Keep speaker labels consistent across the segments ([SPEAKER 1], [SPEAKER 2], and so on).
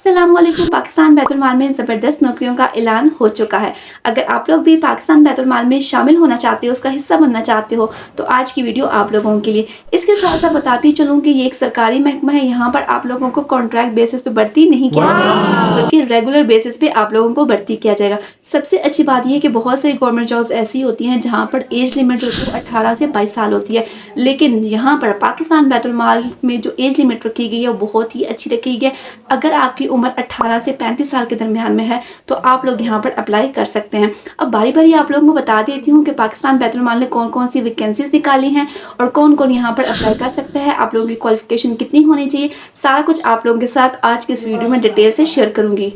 [SPEAKER 1] अस्सलामुअलैकुम। पाकिस्तान बैतुल माल में ज़बरदस्त नौकरियों का ऐलान हो चुका है। अगर आप लोग भी पाकिस्तान बैतुल माल में शामिल होना चाहते हो, उसका हिस्सा बनना चाहते हो, तो आज की वीडियो आप लोगों के लिए। इसके साथ साथ बताती चलूँ कि ये एक सरकारी महकमा है। यहाँ पर आप लोगों को कॉन्ट्रैक्ट बेसिस पे भर्ती नहीं किया जाएगा, बल्कि रेगुलर बेसिस पे आप लोगों को भर्ती किया जाएगा। सबसे अच्छी बात यह है कि बहुत सारी गवर्नमेंट जॉब्स ऐसी होती हैं जहाँ पर एज लिमिट जो है 18 से 22 साल होती है, लेकिन यहाँ पर पाकिस्तान बैतुल माल में जो एज लिमिट रखी गई है वो बहुत ही अच्छी रखी गई है। अगर आपकी उम्र 18 से 35 साल के दरमियान में है तो आप लोग यहाँ पर अप्लाई कर सकते हैं। अब बारी बारी आप लोगों को बता देती हूँ कि पाकिस्तान बैतुल माल ने कौन कौन सी वैकेंसीज निकाली हैं और कौन कौन यहाँ पर अप्लाई कर सकता है, आप लोगों की क्वालिफिकेशन कितनी होनी चाहिए। सारा कुछ आप लोगों के साथ आज की इस वीडियो में डिटेल से शेयर करूंगी।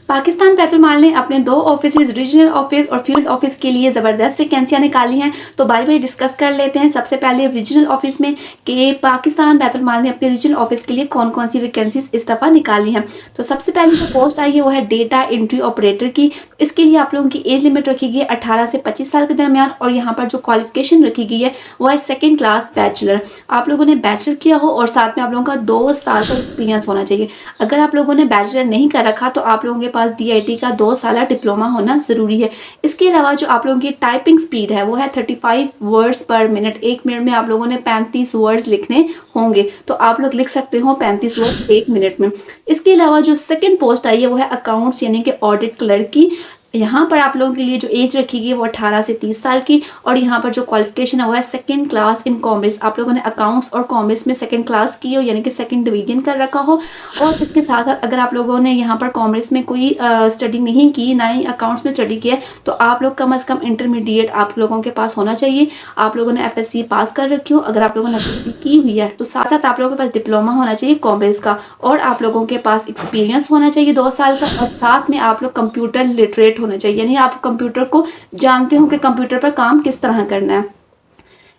[SPEAKER 1] पाकिस्तान बैतुल माल ने अपने 2 ऑफिस, रीजनल ऑफिस और फील्ड ऑफिस के लिए ज़बरदस्त वैकेंसियाँ निकाली हैं, तो बारी बारी डिस्कस कर लेते हैं। सबसे पहले रीजनल ऑफिस में कि पाकिस्तान बैतुल माल ने अपने रीजनल ऑफिस के लिए कौन कौन सी वैकेंसीज इस दफ़ा निकाली हैं। तो सबसे पहले जो पोस्ट आई है वो है डेटा एंट्री ऑपरेटर की। इसके लिए आप लोगों की एज लिमिट रखी गई है 18 से 25 साल के दरमियान, और यहाँ पर जो क्वालिफिकेशन रखी गई है वो है 2nd क्लास बैचलर। आप लोगों ने बैचलर किया हो और साथ में आप लोगों का 2 साल का एक्सपीरियंस होना चाहिए। अगर आप लोगों ने बैचलर नहीं कर रखा तो आप लोगों के पास DIT का 2 साल डिप्लोमा होना ज़रूरी है। इसके अलावा जो आप लोगों की टाइपिंग स्पीड है वो है 35 वर्ड्स पर मिनट। 1 मिनट में आप लोगों ने 35 वर्ड्स लिखने होंगे, तो आप लोग लिख सकते हो 35 वर्ड्स 1 मिनट में। इसके अलावा जो सेकंड पोस्ट आई है वो है अकाउंट्स यानी कि ऑडिट क्लर्क की। यहाँ पर आप लोगों के लिए जो एज रखी गई है वो 18 से 30 साल की, और यहाँ पर जो क्वालिफिकेशन है वो है 2nd क्लास इन कॉमर्स। आप लोगों ने अकाउंट्स और कॉमर्स में 2nd क्लास की हो, यानी कि 2nd डिवीजन कर रखा हो। और इसके साथ साथ अगर आप लोगों ने यहाँ पर कॉमर्स में कोई स्टडी नहीं की, ना ही अकाउंट्स में स्टडी किया है, तो आप लोग कम अज़ कम इंटरमीडिएट आप लोगों के पास होना चाहिए। आप लोगों ने FSC पास कर रखी हो। अगर आप लोगों ने FSC की हुई है तो साथ साथ आप लोगों के पास डिप्लोमा होना चाहिए कॉमर्स का, और आप लोगों के पास एक्सपीरियंस होना चाहिए 2 साल का, और साथ में आप लोग कंप्यूटर लिटरेट होना चाहिए, यानी आप कंप्यूटर को जानते हो कि कंप्यूटर पर काम किस तरह करना है।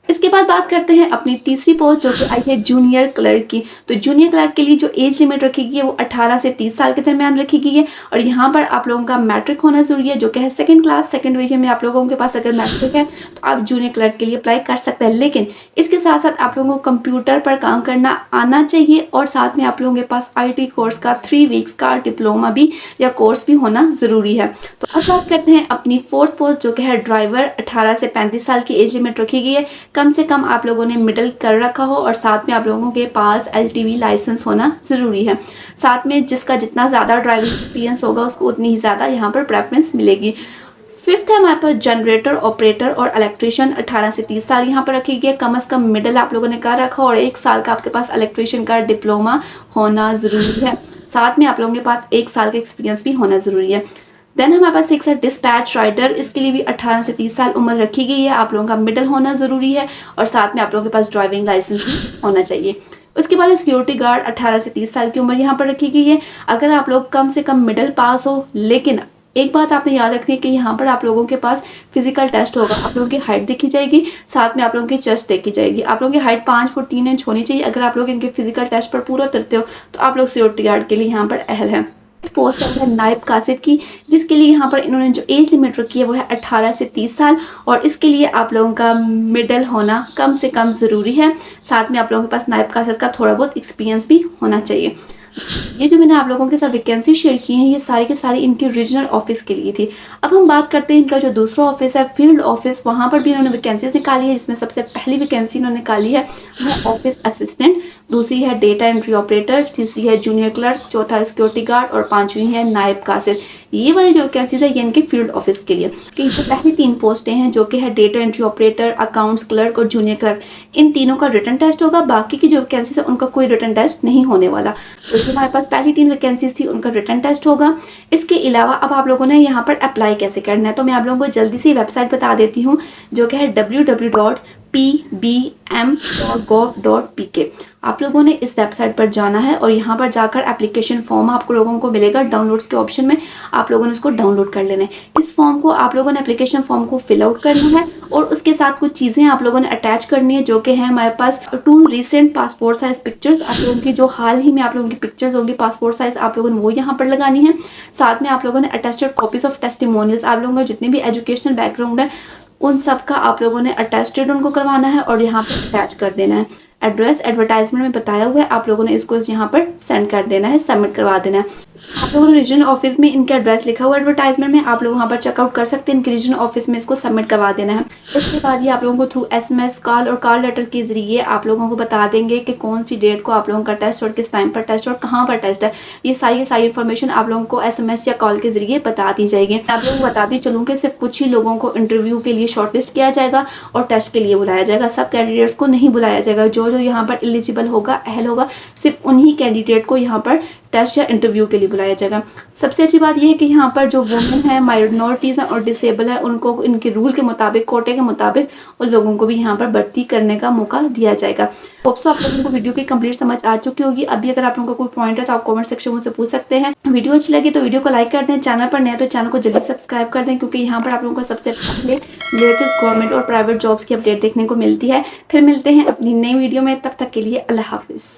[SPEAKER 1] इसके बाद बात करते हैं अपनी तीसरी पोस्ट जो कि आई है जूनियर क्लर्क की। तो जूनियर क्लर्क के लिए जो एज लिमिट रखी गई है वो 18 से 30 साल के दरमियान रखी गई है, और यहाँ पर आप लोगों का मैट्रिक होना जरूरी है, जो कि है 2nd क्लास 2nd डिवीजन में। आप लोगों के पास अगर मैट्रिक है तो आप जूनियर क्लर्क के लिए अप्लाई कर सकते हैं, लेकिन इसके साथ साथ आप लोगों को कंप्यूटर पर काम करना आना चाहिए, और साथ में आप लोगों के पास IT कोर्स का 3 वीक्स का डिप्लोमा भी या कोर्स भी होना ज़रूरी है। तो अब बात करते हैं अपनी 4th पोस्ट जो कि है ड्राइवर। 18 से 35 साल की एज लिमिट रखी गई है। कम से कम आप लोगों ने मिडिल कर रखा हो, और साथ में आप लोगों के पास LTV लाइसेंस होना ज़रूरी है। साथ में जिसका जितना ज़्यादा ड्राइविंग एक्सपीरियंस होगा उसको उतनी ही ज़्यादा यहाँ पर प्रेफरेंस मिलेगी। 5th है हमारे पास जनरेटर ऑपरेटर और इलेक्ट्रीशियन। 18 से 30 साल यहाँ पर रखी गई है। कम अज़ कम मिडिल आप लोगों ने कर रखा हो, और 1 साल का आपके पास इलेक्ट्रीशियन का डिप्लोमा होना ज़रूरी है। साथ में आप लोगों के पास 1 साल का एक्सपीरियंस भी होना ज़रूरी है। देन हमारे पास 6 है डिस्पैच राइडर। इसके लिए भी 18 से 30 साल उम्र रखी गई है। आप लोगों का मिडिल होना ज़रूरी है, और साथ में आप लोगों के पास ड्राइविंग लाइसेंस भी होना चाहिए। उसके बाद सिक्योरिटी गार्ड। 18 से 30 साल की उम्र यहाँ पर रखी गई है। अगर आप लोग कम से कम मिडिल पास हो, लेकिन एक बात आपने याद रखनी है कि यहाँ पर आप लोगों के पास फिजिकल टेस्ट होगा। आप लोगों की हाइट देखी जाएगी, साथ में आप लोगों की चेस्ट देखी जाएगी। आप लोगों की हाइट 5 फुट 3 इंच होनी चाहिए। अगर आप लोग इनके फिजिकल टेस्ट पर पूरा उतरते हो तो आप लोग सिक्योरिटी गार्ड के लिए यहाँ पर अहल हैं। पोस्ट है नायब कासिद की, जिसके लिए यहाँ पर इन्होंने जो एज लिमिट रखी है वो है 18 से 30 साल, और इसके लिए आप लोगों का मिडिल होना कम से कम ज़रूरी है। साथ में आप लोगों के पास नायब कासिद का थोड़ा बहुत एक्सपीरियंस भी होना चाहिए। ये जो मैंने आप लोगों के साथ वैकेंसी शेयर की हैं ये सारी के सारी इनकी रीजनल ऑफिस के लिए थी। अब हम बात करते हैं इनका जो दूसरा ऑफिस है फील्ड ऑफिस। वहाँ पर भी इन्होंने वैकेंसीज निकाली है, जिसमें सबसे पहली वैकेंसी इन्होंने निकाली है वो ऑफिस असिस्टेंट, दूसरी है डेटा एंट्री ऑपरेटर, तीसरी है जूनियर क्लर्क, चौथा सिक्योरिटी गार्ड, और 5वीं है नायब कासिद। ये वाली जो वैकेंसीज है ये इनके फील्ड ऑफिस के लिए। कि जो पहली 3 पोस्टें हैं जो कि है data entry operator, accounts clerk और जूनियर क्लर्क, इन तीनों का रिटन टेस्ट होगा। बाकी की जो वैकेंसीज है उनका कोई रिटन टेस्ट नहीं होने वाला। तो जो हमारे पास पहली 3 वैकेंसीज थी उनका रिटन टेस्ट होगा। इसके अलावा अब आप लोगों ने यहाँ पर अप्लाई कैसे करना है, तो मैं आप लोगों को जल्दी से वेबसाइट बता देती हूँ, जो कि है www.pbm.gov.pk। आप लोगों ने इस वेबसाइट पर जाना है, और यहाँ पर जाकर एप्लीकेशन फॉर्म आप लोगों को मिलेगा डाउनलोड्स के ऑप्शन में। आप लोगों ने उसको डाउनलोड कर लेना है। इस फॉर्म को आप लोगों ने एप्लीकेशन फॉर्म को फिल आउट करना है, और उसके साथ कुछ चीज़ें आप लोगों ने अटैच करनी है, जो कि है हमारे पास 2 रिसेंट पासपोर्ट साइज पिक्चर्स। आप लोगों की जो हाल ही में आप लोगों की पिक्चर्स होंगी पासपोर्ट साइज, आप लोगों ने वो यहाँ पर लगानी है। साथ में आप लोगों ने अटेस्टेड कॉपीज ऑफ टेस्टिमोनियल्स, आप लोगों का जितने भी एजुकेशनल बैकग्राउंड है उन सब का आप लोगों ने अटेस्टेड उनको करवाना है और यहाँ पर अटैच कर देना है। एड्रेस एडवर्टाइजमेंट में बताया हुआ है, आप लोगों ने इसको यहाँ पर सेंड कर देना है, सबमिट करवा देना है। आप लोगों ने रीजनल ऑफिस में इनका एड्रेस लिखा हुआ एडवर्टाइजमेंट में, आप लोग वहाँ पर चेकआउट कर सकते हैं, इनके रीजनल ऑफिस में इसको सबमिट करवा देना है। इसके बाद ये आप लोगों को थ्रू SMS कॉल और कॉल लेटर के जरिए आप लोगों को बता देंगे कि कौन सी डेट को आप लोगों का टेस्ट और किस टाइम पर टेस्ट और कहाँ पर टेस्ट है। ये सारी इन्फॉर्मेशन आप लोगों को SMS या कॉल के जरिए बता दी जाएगी। आप लोगों को बताती चलूँ कि सिर्फ कुछ ही लोगों को इंटरव्यू के लिए शॉर्टलिस्ट किया जाएगा और टेस्ट के लिए बुलाया जाएगा, सब कैंडिडेट्स को नहीं बुलाया जाएगा। जो यहाँ पर एलिजिबल होगा, अहल होगा, सिर्फ उन्हीं कैंडिडेट को यहाँ पर टेस्ट या इंटरव्यू के लिए बुलाया जाएगा। सबसे अच्छी बात यह है कि यहाँ पर जो वुमेन है, माइनॉरिटीज़ हैं और डिसेबल है, उनको इनके रूल के मुताबिक, कोटे के मुताबिक उन लोगों को भी यहाँ पर भर्ती करने का मौका दिया जाएगा। होप सो आप लोगों को वीडियो की कंप्लीट समझ आ चुकी होगी। अभी अगर आप लोगों का कोई पॉइंट है तो आप कमेंट सेक्शन में से पूछ सकते हैं। वीडियो अच्छी लगी तो वीडियो को लाइक कर दें, चैनल पर नया तो चैनल को जल्दी सब्सक्राइब कर दें, क्योंकि यहाँ पर आप लोगों को सबसे पहले लेटेस्ट गवर्नमेंट और प्राइवेट जॉब्स की अपडेट देखने को मिलती है। फिर मिलते हैं अपनी नई वीडियो में, तब तक के लिए अल्लाह हाफिज़।